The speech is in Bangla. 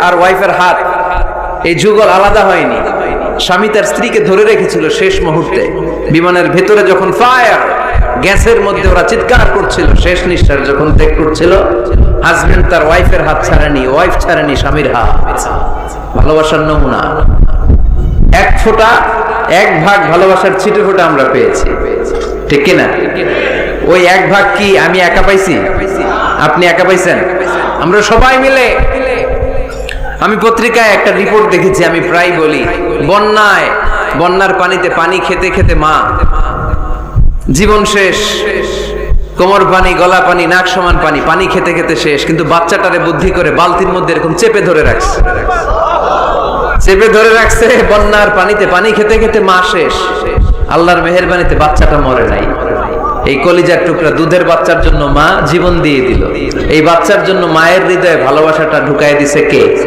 আর ওয়াইফের হাত, এই যুগল আলাদা হয়নি। স্বামী তার স্ত্রীকে ধরে রেখেছিল শেষ মুহূর্তে। বিমানের ভেতরে যখন ফায়ার, গ্যাসের মধ্যে ওরা চিৎকার করছিল, শেষ নিঃশ্বাস যখন ত্যাগ করছিল, হাজবেন্ড তার ওয়াইফের হাত ছাড়েনি, ওয়াইফ ছাড়েনি স্বামীর হাত। ভালোবাসার নমুনা। এক ফোঁটা, এক ভাগ ভালোবাসার ছিটে ফোঁটা আমরা পেয়েছি, ঠিক কিনা? ওই এক ভাগ কি আমি একা পাইছি? আপনি একা পাইছেন? আমরা সবাই মিলে। আমি পত্রিকায় একটা রিপোর্ট দেখেছি, আমি প্রায় বলি, বন্যার পানিতে পানি খেতে খেতে মা জীবন শেষ, কোমর পানি, গলা পানি, নাক সমান পানি, পানি খেতে খেতে শেষ, কিন্তু বাচ্চাটারে বুদ্ধি করে বালতির মধ্যে এরকম চেপে ধরে রাখছে। বন্যার পানিতে পানি খেতে খেতে মা শেষ, আল্লাহর মেহেরবানিতে বাচ্চাটা মরে নাই। এই কলিজার টুকরা দুধের বাচ্চার জন্য মা জীবন দিয়ে দিল। এই বাচ্চার জন্য মায়ের হৃদয়ে ভালোবাসাটা ঢুকায় দিছে কে?